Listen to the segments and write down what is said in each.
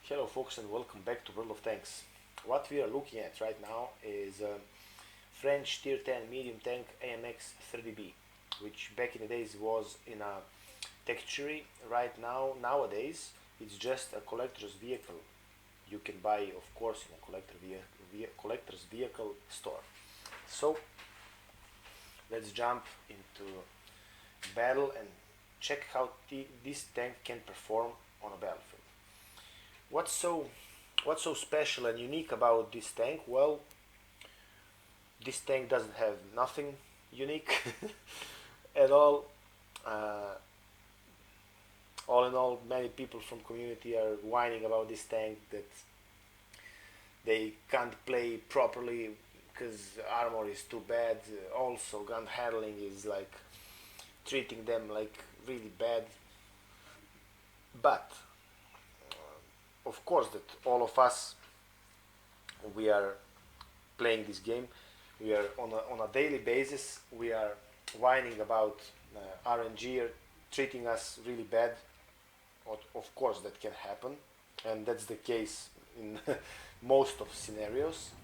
Hello folks and welcome back to World of Tanks. What we are looking at right now is a French tier 10 medium tank Amx 30B, which back in the days was in a texture. Right now, nowadays, it's just a collector's vehicle you can buy, of course, in a collector's vehicle store. So let's jump into battle and check how this tank can perform on a battlefield. What's so special and unique about this tank? Well, this tank doesn't have nothing unique at all. All in all, many people from community are whining about this tank that they can't play properly because armor is too bad. Also, gun handling is like treating them like really bad. But of course that all of us, we are playing this game, we are on a daily basis, we are whining about RNG treating us really bad. Of course that can happen, and that's the case in most of scenarios,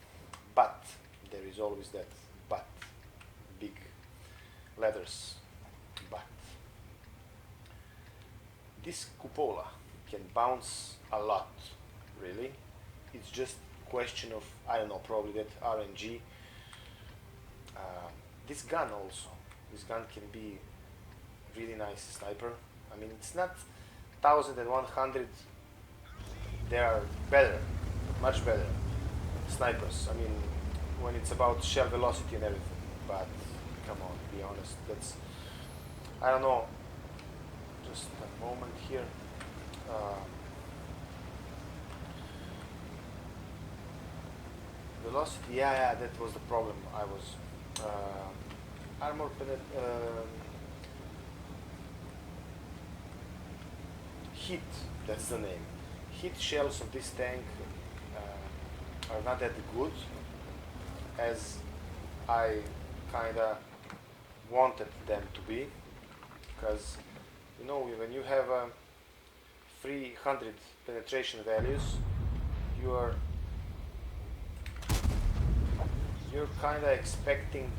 but there is always that but, big letters but. This cupola can bounce a lot, really. It's just question of, I don't know, probably that RNG. This gun also, this gun can be really nice sniper. I mean, it's not 1100, there are better, much better snipers. I mean, when it's about shell velocity and everything, but come on, be honest, that's, I don't know, just a moment here. Velocity, yeah, that was the problem. I was armor hit, that's the name. Hit shells of this tank are not that good as I kinda wanted them to be, because you know, when you have 300 penetration values, you're kind of expecting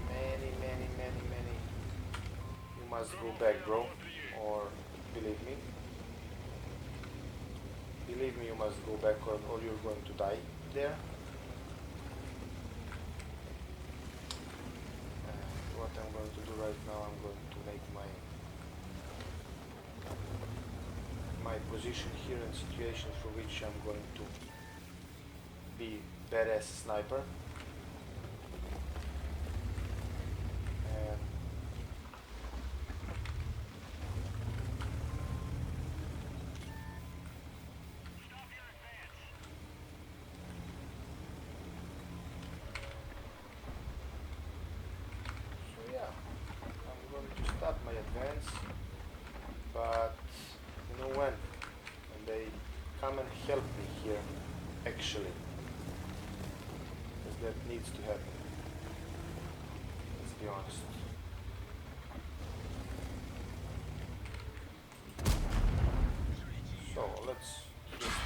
many. You must go back, bro, or believe me, you must go back, or you're going to die there. What I'm going to do right now, I'm going to make my position here and situation for which I'm going to be badass sniper. And so yeah, I'm going to stop my advance, but you know when they come and help me here, actually. That needs to happen. Let's be honest. So let's just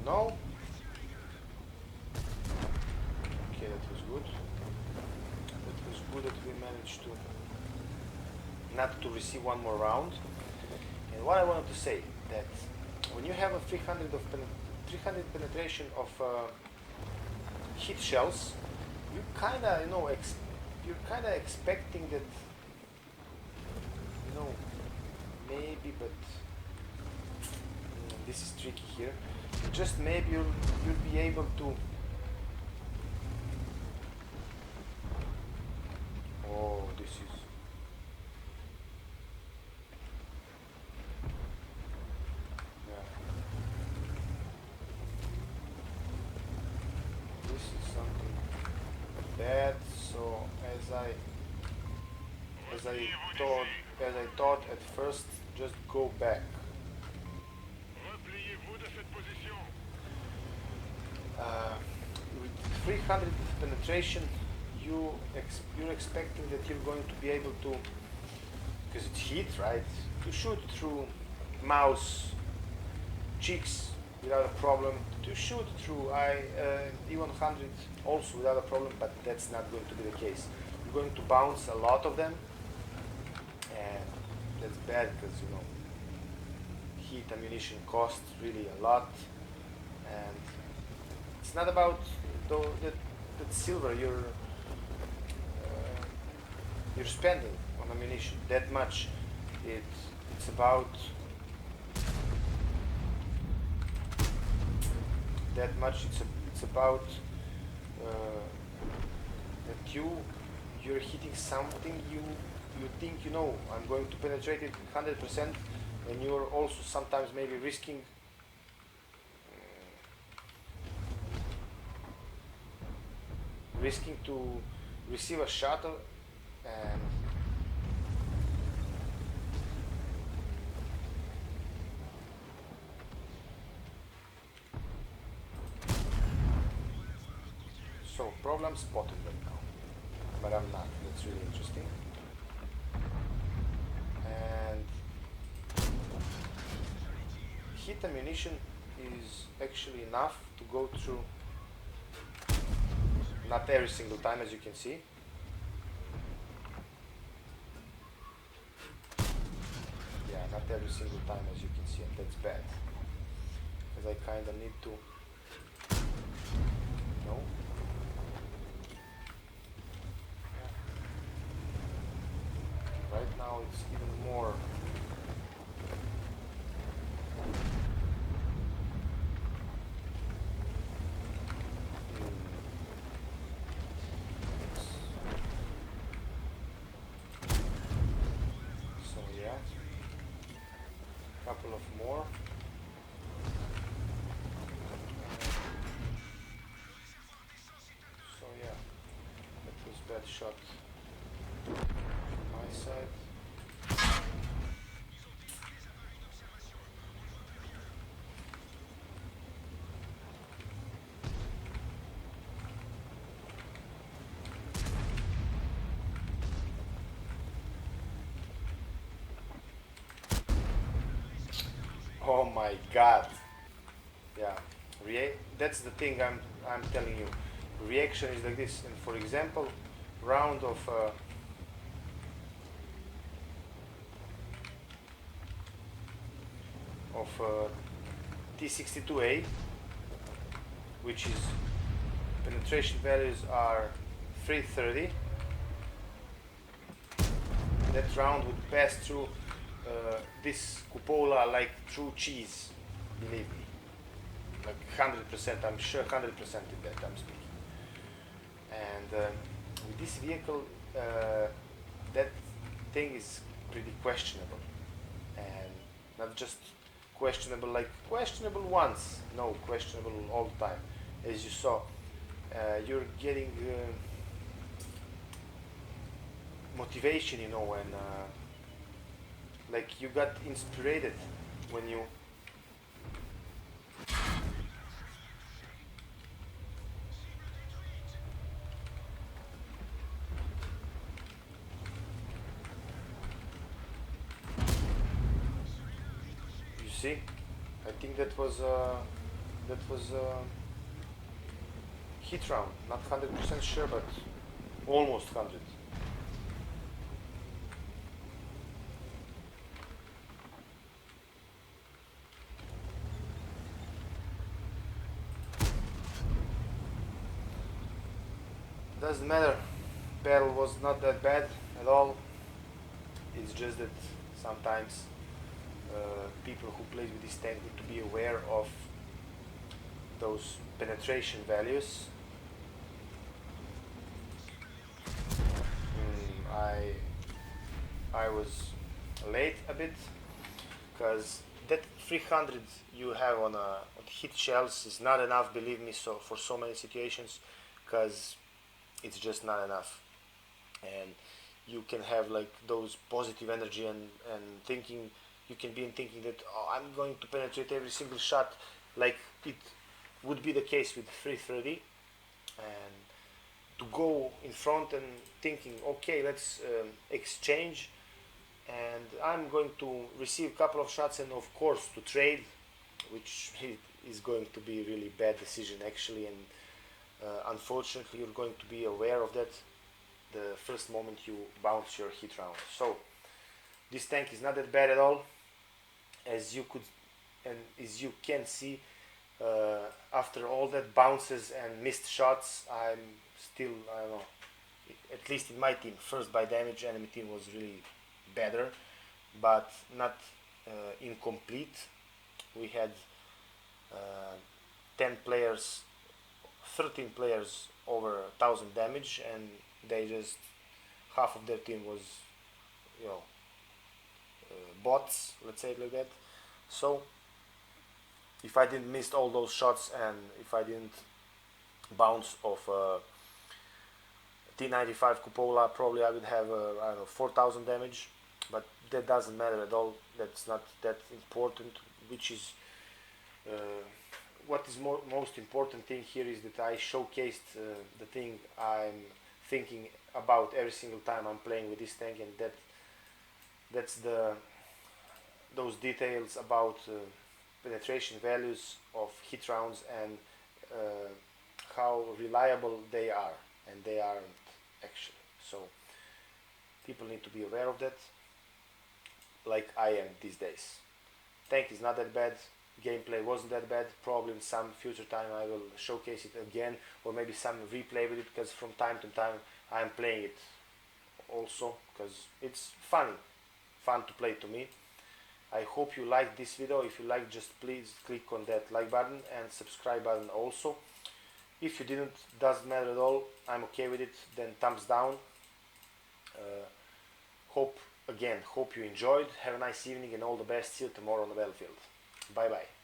no. Okay, that was good. That was good that we managed to not to receive one more round. And what I wanted to say, that when you have a 300 penetration of hit shells, you kinda, you know, you're kinda expecting that, you know, maybe, but this is tricky here. Just maybe you'll be able to. Oh, this is. Bad. So as I thought at first, just go back. With 300 penetration, you're expecting that you're going to be able to because it's heat, right? To shoot through mouse cheeks without a problem, to shoot through E100 also without a problem, but that's not going to be the case. You're going to bounce a lot of them, and that's bad because heat ammunition costs really a lot, and it's not about that silver you're spending on ammunition that much. It's about that much. It's about that you're hitting something you think I'm going to penetrate it 100%, and you're also sometimes maybe risking to receive a shot and so problem spotted right now, but I'm not. That's really interesting. And heat ammunition is actually enough to go through, not every single time, as you can see. Yeah, not every single time, as you can see, and that's bad, because I kind of need to right now it's even more. So yeah, a couple of more. So yeah, that was bad shot from my side. Oh my god. Yeah. That's the thing I'm telling you. Reaction is like this. And for example, round of T62A, which is penetration values are 330. That round would pass through this cupola like through cheese, believe me. Like 100%, I'm sure 100% in that I'm speaking. And with this vehicle, that thing is pretty questionable. And not just questionable like questionable once, no, questionable all the time. As you saw, you're getting motivation, and like you got inspired when you see. I think that was hit round, not 100% sure, but almost 100. Doesn't matter. Battle was not that bad at all. It's just that sometimes people who play with this tank need to be aware of those penetration values. I was late a bit because that 300 you have on hit shells is not enough, believe me, so for so many situations, because it's just not enough. And you can have like those positive energy and thinking, you can be in thinking that, oh, I'm going to penetrate every single shot, like it would be the case with 330, and to go in front and thinking, okay, let's exchange, and I'm going to receive a couple of shots and of course to trade, which is going to be a really bad decision actually, and unfortunately you're going to be aware of that the first moment you bounce your hit round. So this tank is not that bad at all, as you could and as you can see. After all that bounces and missed shots, I'm still, I don't know, at least in my team, first by damage. Enemy team was really better, but not incomplete. We had uh, 10 players, 13 players over 1,000 damage, and they just, half of their team was, you know, bots, let's say it like that. So if I didn't miss all those shots and if I didn't bounce off T95 Cupola, probably I would have I don't know, 4,000 damage, but that doesn't matter at all. That's not that important. Which is what is most important thing here is that I showcased the thing I'm thinking about every single time I'm playing with this tank, and that's those details about penetration values of hit rounds and how reliable they are, and they aren't actually. So people need to be aware of that, like I am these days. Tank is not that bad, gameplay wasn't that bad. Probably in some future time I will showcase it again, or maybe some replay with it, because from time to time I'm playing it also, because it's fun to play to me. I hope you liked this video. If you like, just please click on that like button and subscribe button also. If you didn't, doesn't matter at all, I'm okay with it, then thumbs down. Hope you enjoyed. Have a nice evening and all the best. See you tomorrow on the battlefield. Bye bye.